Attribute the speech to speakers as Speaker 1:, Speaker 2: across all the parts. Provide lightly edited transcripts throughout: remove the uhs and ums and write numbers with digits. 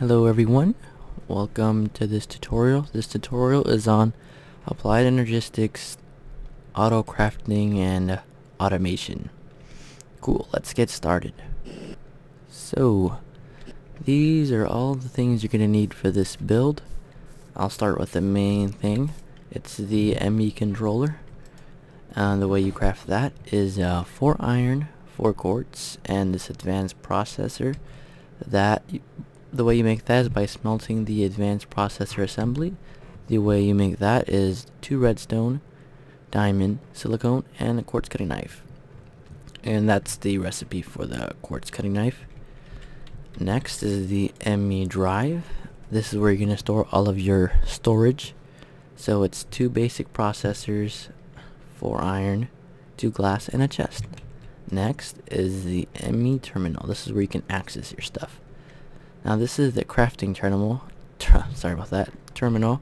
Speaker 1: Hello everyone, welcome to this tutorial. This tutorial is on applied energistics, auto crafting, and automation. Cool, let's get started. So, these are all the things you're going to need for this build. I'll start with the main thing. It's the Emme Controller. The way you craft that is 4 iron, 4 quartz, and this advanced processor. The way you make that is by smelting the advanced processor assembly. The way you make that is 2 redstone, diamond, silicone, and a quartz cutting knife. And that's the recipe for the quartz cutting knife. Next is the Ame Drive. This is where you're going to store all of your storage. So it's 2 basic processors, 4 iron, 2 glass, and a chest. Next is the Ame Terminal. This is where you can access your stuff. Now this is the crafting terminal. Terminal.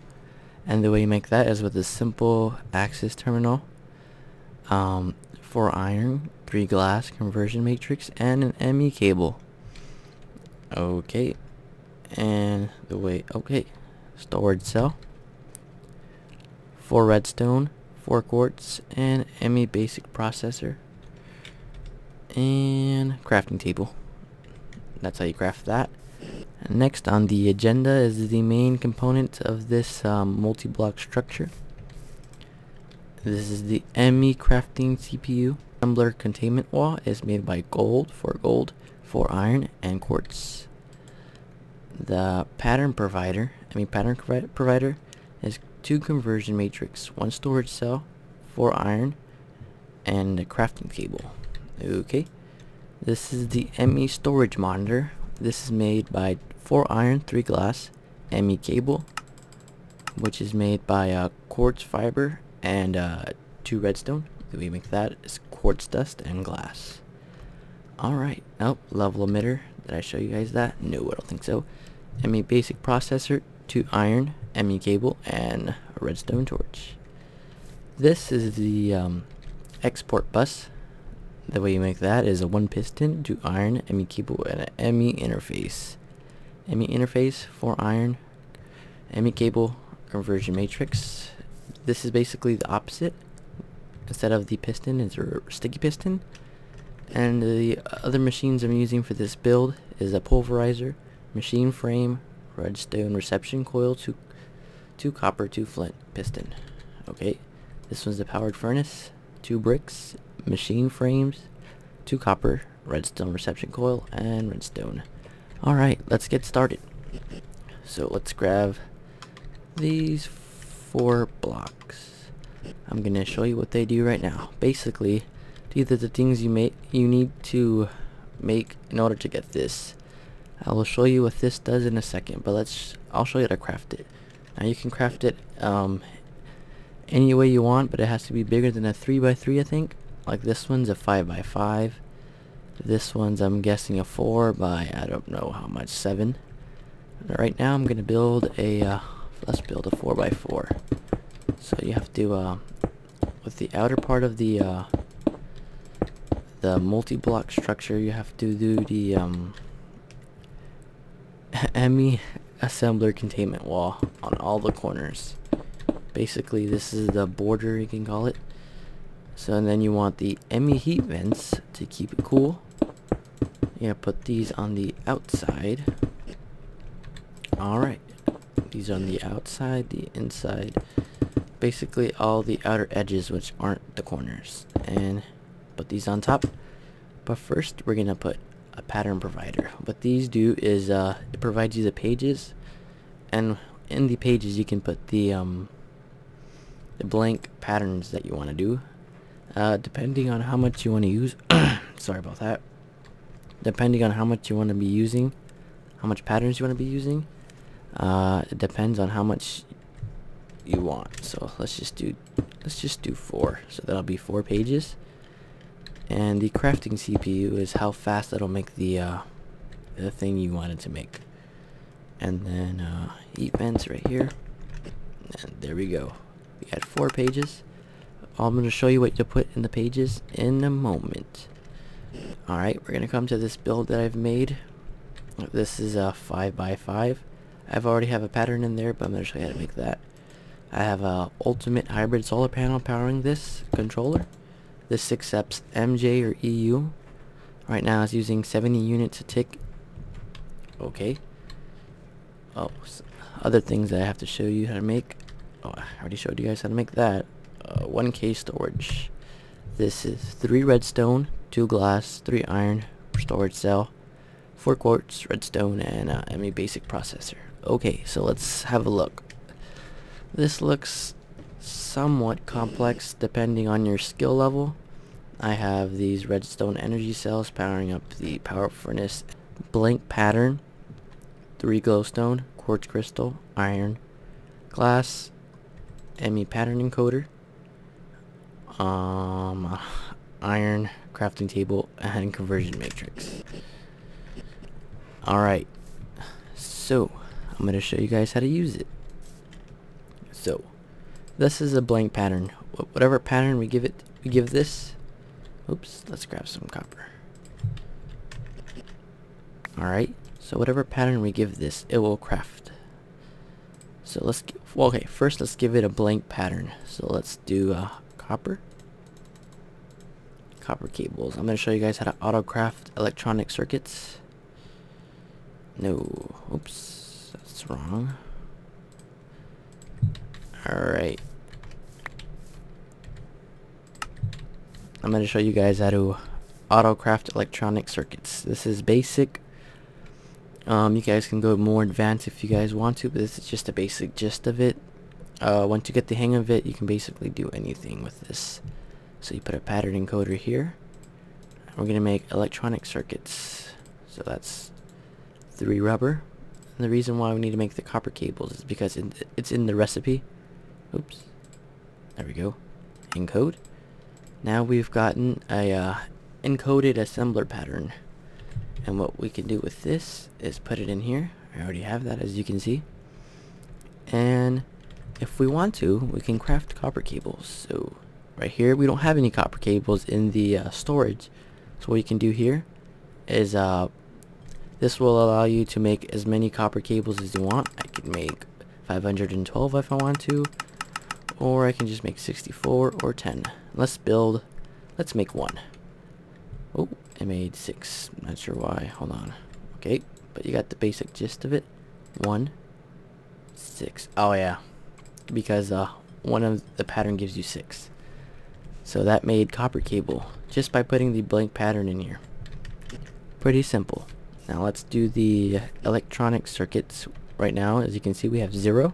Speaker 1: And the way you make that is with a simple access terminal. 4 iron, 3 glass conversion matrix, and an Emme cable. Okay. And storage cell. 4 redstone, 4 quartz, and Emme basic processor. And crafting table. That's how you craft that. Next on the agenda is the main component of this multi-block structure. This is the Emme crafting CPU. Assembler containment wall is made by gold, 4 iron, and quartz. The pattern provider, is 2 conversion matrix, 1 storage cell, 4 iron, and a crafting cable. Okay. This is the Emme storage monitor. This is made by 4 iron, 3 glass, Emme cable, which is made by quartz fiber and 2 redstone. The way we make that is quartz dust and glass. Alright, level emitter. Did I show you guys that? No, I don't think so. Emme basic processor, 2 iron, Emme cable, and a redstone torch. This is the export bus. The way you make that is a 1 piston, 2 iron, Emme cable, and an Emme interface. Emme interface, 4 iron, Emme cable, conversion matrix. This is basically the opposite. Instead of the piston, it's a sticky piston. And the other machines I'm using for this build is a pulverizer, machine frame, redstone reception coil, 2 copper, 2 flint piston. Okay, this one's the powered furnace, 2 bricks, machine frames, 2 copper, redstone reception coil, and redstone. Alright, let's get started. So let's grab these 4 blocks. I'm gonna show you what they do right now. Basically, these are the things you need to make in order to get this. I will show you what this does in a second, but I'll show you how to craft it. Now you can craft it any way you want, but it has to be bigger than a 3x3, I think. Like this one's a 5x5. This one's, I'm guessing, a 4 by, I don't know how much, 7. Right now I'm gonna build let's build a 4x4. So you have to, with the outer part of the multi-block structure, you have to do the Emme assembler containment wall on all the corners. Basically, this is the border, you can call it. So, and then you want the Emme heat vents to keep it cool. You're gonna put these on the outside. Alright. These are on the outside, the inside. Basically, all the outer edges, which aren't the corners. And put these on top. But first, we're gonna put a pattern provider. What these do is, it provides you the pages. And in the pages, you can put the blank patterns that you want to do. Depending on how much you want to use, sorry about that. Depending on how much you want to be using, how much patterns you want to be using, it depends on how much you want. So let's just do 4. So that'll be 4 pages. And the crafting CPU is how fast it'll make the thing you wanted to make. And then heat vents right here. And there we go. We had 4 pages. I'm going to show you what to put in the pages in a moment. Alright, we're going to come to this build that I've made. This is a 5x5. I've already have a pattern in there, but I'm going to show you how to make that. I have a ultimate hybrid solar panel powering this controller. This accepts MJ or EU. Right now it's using 70 units a tick. Okay. Oh, other things that I have to show you how to make. Oh, I already showed you guys how to make that. 1K storage. This is 3 redstone, 2 glass, 3 iron storage cell, 4 quartz, redstone, and Emme basic processor. Okay, so let's have a look. This looks somewhat complex depending on your skill level. I have these redstone energy cells powering up the power furnace, blank pattern, 3 glowstone, quartz crystal, iron, glass, Emme pattern encoder, iron crafting table, and conversion matrix. Alright, so I'm going to show you guys how to use it. So this is a blank pattern. Whatever pattern we give it, we give this. Oops, let's grab some copper. Alright, so whatever pattern we give this, it will craft. So let's okay, first let's give it a blank pattern. So let's do copper cables. I'm going to show you guys how to auto craft electronic circuits. No, oops, that's wrong. Alright, I'm going to show you guys how to auto craft electronic circuits. This is basic. You guys can go more advanced if you guys want to, but this is just a basic gist of it. Once you get the hang of it, you can basically do anything with this. So you put a pattern encoder here. We're going to make electronic circuits. So that's 3 rubber. And the reason why we need to make the copper cables is because it's in the recipe. Oops. There we go. Encode. Now we've gotten a encoded assembler pattern. And what we can do with this is put it in here. I already have that, as you can see. And if we want to, we can craft copper cables. So right here, we don't have any copper cables in the storage. So what you can do here is this will allow you to make as many copper cables as you want. I can make 512 if I want to, or I can just make 64 or 10. Let's make 1. Oh, I made 6. Not sure why. Hold on. Okay, but you got the basic gist of it. 1, 6. Oh yeah, because one of the pattern gives you 6. So that made copper cable just by putting the blank pattern in here. Pretty simple. Now let's do the electronic circuits. Right now, as you can see, we have 0.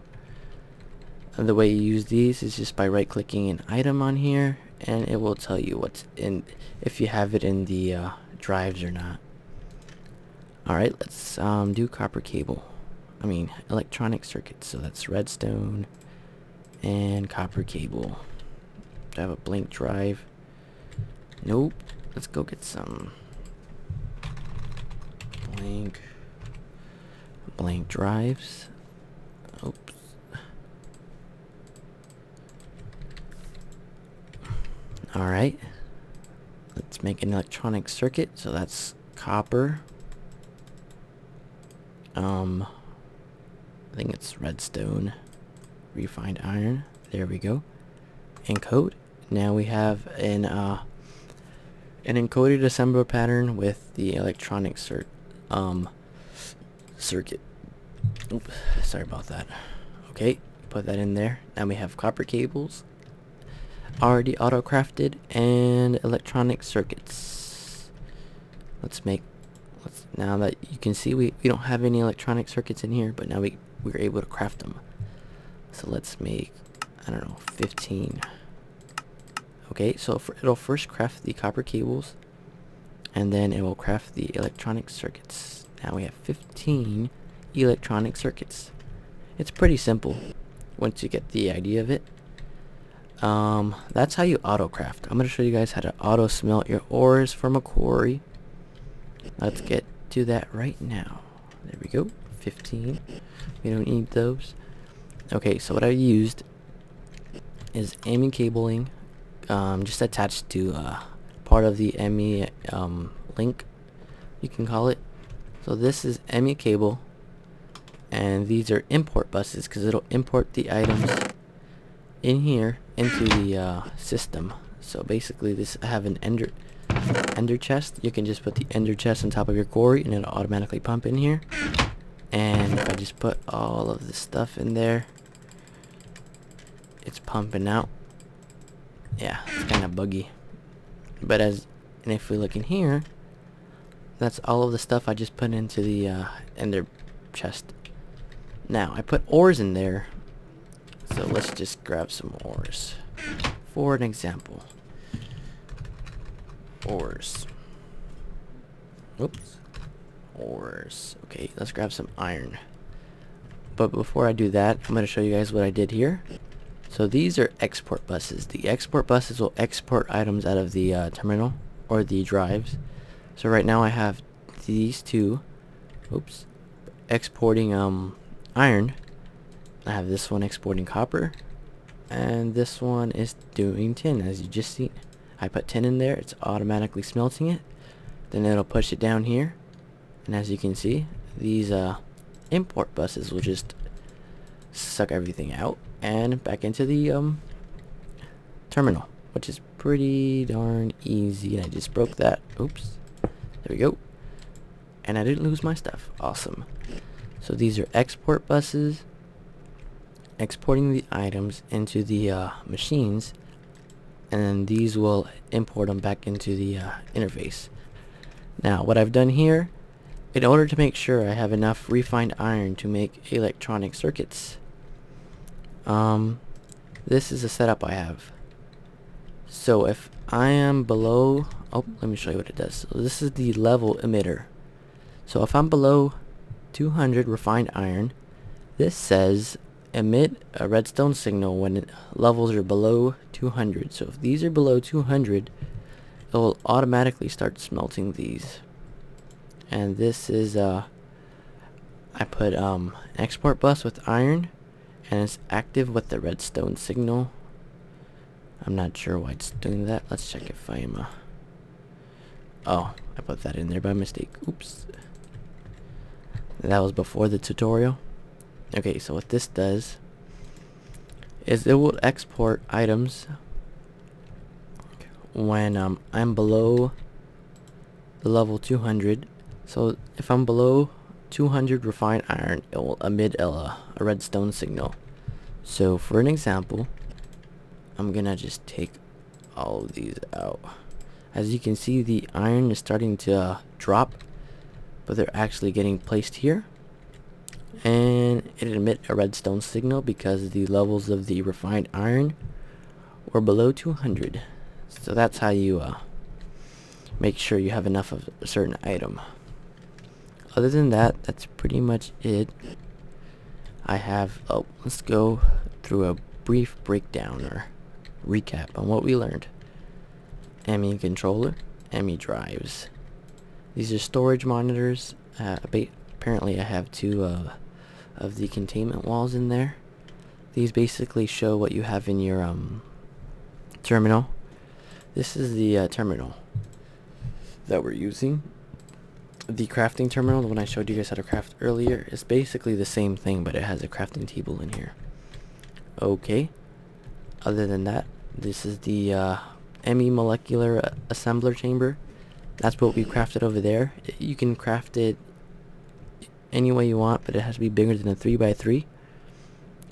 Speaker 1: And the way you use these is just by right clicking an item on here, and it will tell you what's in, if you have it in the drives or not. Alright, let's do copper cable. Electronic circuits. So that's redstone and copper cable. Do I have a blank drive? Nope. Let's go get some blank drives. Oops. Alright, let's make an electronic circuit. So that's copper, I think it's redstone, refined iron. There we go. Encode. Now we have an encoded assembler pattern with the electronic circuit. Oops, sorry about that. Okay, put that in there. Now we have copper cables already auto crafted and electronic circuits. Now that you can see we don't have any electronic circuits in here, but now we're able to craft them. So let's make, I don't know, 15. Okay, so it'll first craft the copper cables, and then it will craft the electronic circuits. Now we have 15 electronic circuits. It's pretty simple once you get the idea of it. That's how you auto craft. I'm going to show you guys how to auto smelt your ores from a quarry. Let's get to that right now. There we go. 15. We don't need those. Okay, so what I used is Ame cabling, just attached to part of the Emme link, you can call it. So this is Emme cable, and these are import buses because it'll import the items in here into the system. So basically, this I have an ender chest. You can just put the ender chest on top of your quarry, and it'll automatically pump in here. And if I just put all of this stuff in there, it's pumping out. Yeah, it's kind of buggy. But if we look in here, that's all of the stuff I just put into the ender chest. Now, I put ores in there, so let's just grab some ores. For an example. Ores. Oops. Ores. Okay, let's grab some iron. But before I do that, I'm going to show you guys what I did here. So these are export buses. The export buses will export items out of the terminal or the drives. So right now I have these two, oops, exporting iron. I have this one exporting copper, and this one is doing tin, as you just seen. I put tin in there, it's automatically smelting it. Then it'll push it down here, and as you can see, these import buses will just suck everything out and back into the terminal, which is pretty darn easy. And I just broke that. Oops. There we go. And I didn't lose my stuff. Awesome. So these are export buses, exporting the items into the machines, and then these will import them back into the interface. Now, what I've done here, in order to make sure I have enough refined iron to make electronic circuits, this is a setup I have. So if I am below, oh, let me show you what it does. So this is the level emitter. So if I'm below 200 refined iron, this says emit a redstone signal when levels are below 200. So if these are below 200, it will automatically start smelting these. And this is I put export bus with iron, and it's active with the redstone signal. I'm not sure why it's doing that. Let's check if I am oh, I put that in there by mistake. Oops. That was before the tutorial. Okay, so what this does is it will export items when I'm below the level 200. So if I'm below 200 refined iron, it will emit a redstone signal. So for an example, I'm gonna just take all of these out. As you can see, the iron is starting to drop, but they're actually getting placed here, and it emit a redstone signal because the levels of the refined iron were below 200. So that's how you make sure you have enough of a certain item. Other than that, that's pretty much it. I have, let's go through a brief breakdown or recap on what we learned. Ame Controller, Ame Drives. These are storage monitors. Apparently I have two of the containment walls in there. These basically show what you have in your terminal. This is the terminal that we're using. The crafting terminal, the one I showed you guys how to craft earlier, is basically the same thing, but it has a crafting table in here. Okay. Other than that, this is the Emme molecular assembler chamber. That's what we crafted over there. You can craft it any way you want, but it has to be bigger than a 3x3,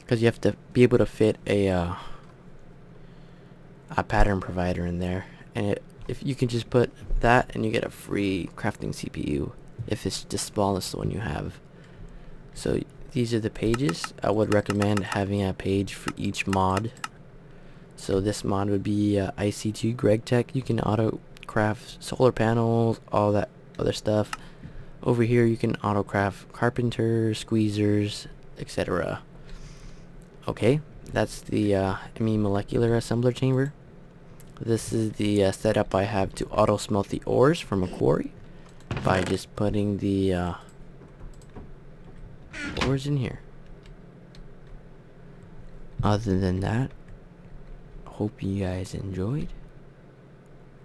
Speaker 1: because you have to be able to fit a pattern provider in there. And if you can just put that, and you get a free crafting CPU if it's the smallest one you have. So these are the pages. I would recommend having a page for each mod. So this mod would be IC2 Greg Tech. You can auto craft solar panels, all that other stuff. Over here you can auto craft carpenters, squeezers, etc. Okay, that's the Emme molecular assembler chamber. This is the setup I have to auto smelt the ores from a quarry by just putting the ores in here. Other than that, hope you guys enjoyed.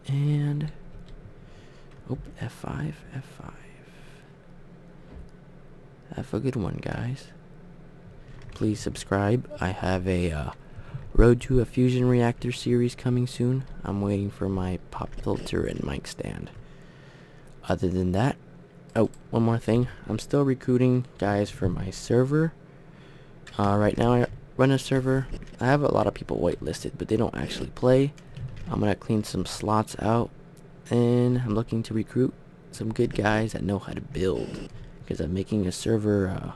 Speaker 1: And F5. Have a good one, guys. Please subscribe. I have a Road to a Fusion Reactor series coming soon. I'm waiting for my pop filter and mic stand. Other than that, oh, one more thing. I'm still recruiting guys for my server. Right now I run a server. I have a lot of people whitelisted, but they don't actually play. I'm gonna clean some slots out, and I'm looking to recruit some good guys that know how to build, because I'm making a server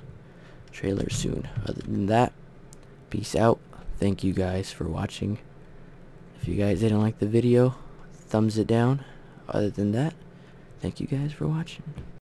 Speaker 1: trailer soon. Other than that, peace out. Thank you guys for watching. If you guys didn't like the video, thumbs it down. Other than that, thank you guys for watching.